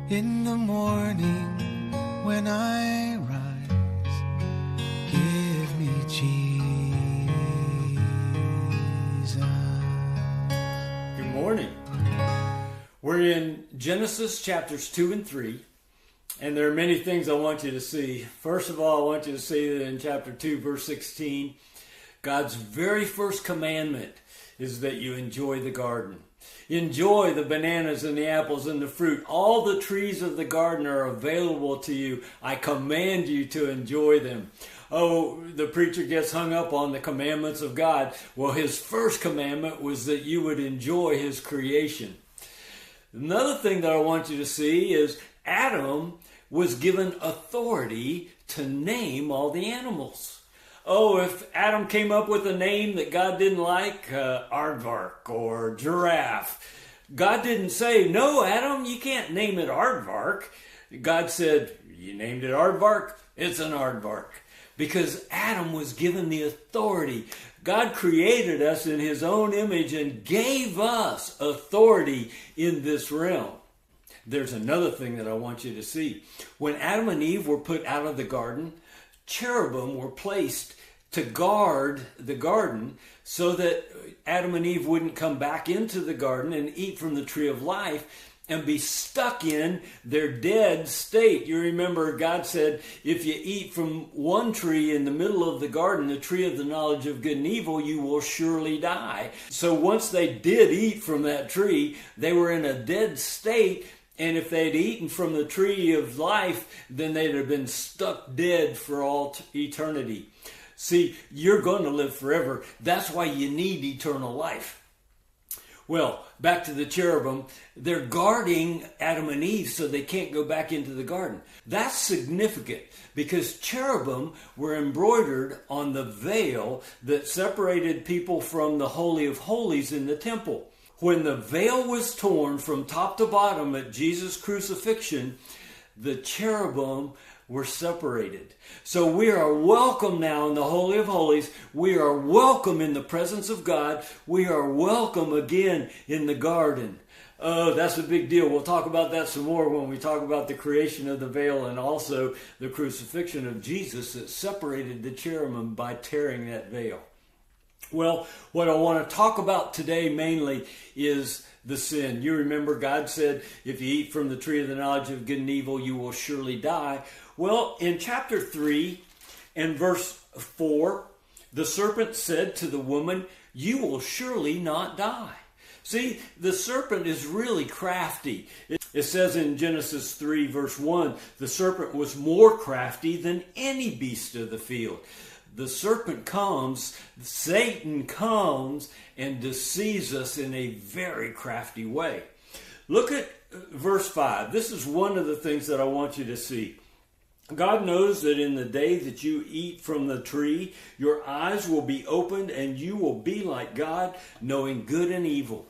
In the morning when I rise, give me Jesus. Good morning. We're in Genesis chapters 2 and 3, and there are many things I want you to see. First of all, I want you to see that in chapter 2, verse 16, God's very first commandment is that you enjoy the garden. Enjoy the bananas and the apples and the fruit. All the trees of the garden are available to you. I command you to enjoy them. Oh, the preacher gets hung up on the commandments of God. Well, his first commandment was that you would enjoy his creation. Another thing that I want you to see is Adam was given authority to name all the animals. Oh, if Adam came up with a name that God didn't like, aardvark or giraffe, God didn't say, no, Adam, you can't name it aardvark. God said, you named it aardvark, it's an aardvark. Because Adam was given the authority. God created us in his own image and gave us authority in this realm. There's another thing that I want you to see. When Adam and Eve were put out of the garden, cherubim were placed to guard the garden so that Adam and Eve wouldn't come back into the garden and eat from the tree of life and be stuck in their dead state. You remember God said, if you eat from one tree in the middle of the garden, the tree of the knowledge of good and evil, you will surely die. So once they did eat from that tree, they were in a dead state. And if they'd eaten from the tree of life, then they'd have been stuck dead for all eternity. See, you're going to live forever. That's why you need eternal life. Well, back to the cherubim. They're guarding Adam and Eve so they can't go back into the garden. That's significant because cherubim were embroidered on the veil that separated people from the Holy of Holies in the temple. When the veil was torn from top to bottom at Jesus' crucifixion, the cherubim were separated. So we are welcome now in the Holy of Holies. We are welcome in the presence of God. We are welcome again in the garden. Oh, that's a big deal. We'll talk about that some more when we talk about the creation of the veil and also the crucifixion of Jesus that separated the cherubim by tearing that veil. Well, what I want to talk about today mainly is the sin. You remember God said, if you eat from the tree of the knowledge of good and evil, you will surely die. Well, in chapter 3 and verse 4, the serpent said to the woman, you will surely not die. See, the serpent is really crafty. It says in Genesis 3 verse 1, the serpent was more crafty than any beast of the field. The serpent comes, Satan comes and deceives us in a very crafty way. Look at verse 5. This is one of the things that I want you to see. God knows that in the day that you eat from the tree, your eyes will be opened and you will be like God, knowing good and evil.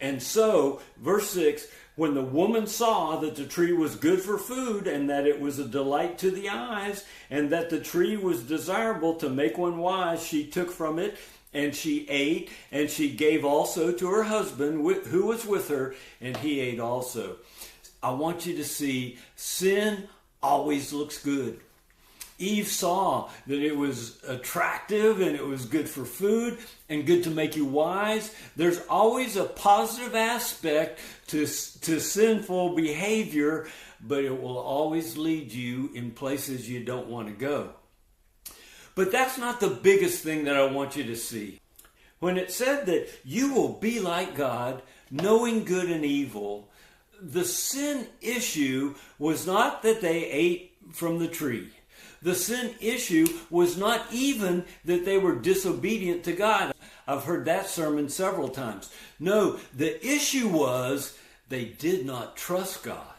And so, verse 6, when the woman saw that the tree was good for food and that it was a delight to the eyes and that the tree was desirable to make one wise, she took from it and she ate, and she gave also to her husband who was with her, and he ate also. I want you to see sin always looks good. Eve saw that it was attractive and it was good for food and good to make you wise. There's always a positive aspect to sinful behavior, but it will always lead you in places you don't want to go. But that's not the biggest thing that I want you to see. When it said that you will be like God, knowing good and evil, the sin issue was not that they ate from the tree. The sin issue was not even that they were disobedient to God. I've heard that sermon several times. No, the issue was they did not trust God.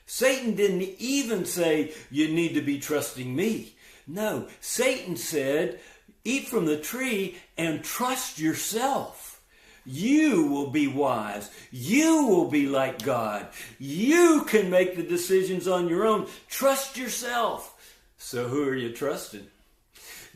Satan didn't even say, you need to be trusting me. No, Satan said, eat from the tree and trust yourself. You will be wise. You will be like God. You can make the decisions on your own. Trust yourself. So who are you trusting?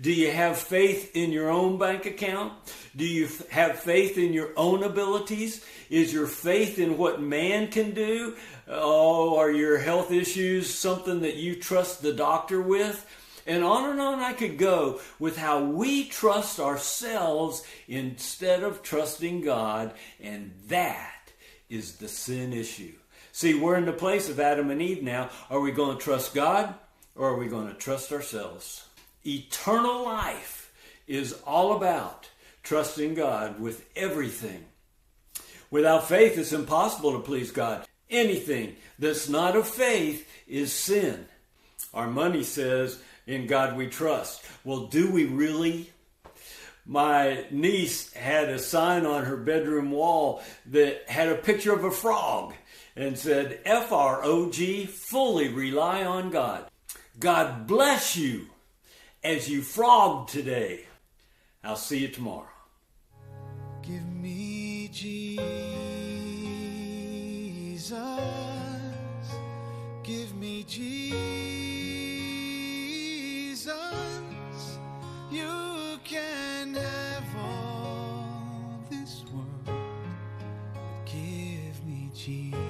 Do you have faith in your own bank account? Do you have faith in your own abilities? Is your faith in what man can do? Oh, are your health issues something that you trust the doctor with? And on I could go with how we trust ourselves instead of trusting God, and that is the sin issue. See, we're in the place of Adam and Eve now. Are we going to trust God, or are we going to trust ourselves? Eternal life is all about trusting God with everything. Without faith, it's impossible to please God. Anything that's not of faith is sin. Our money says, in God we trust. Well, do we really? My niece had a sign on her bedroom wall that had a picture of a frog and said, F-R-O-G, fully rely on God. God bless you as you frog today. I'll see you tomorrow. Give me Jesus. Give me Jesus. You can have all this world, but give me Jesus.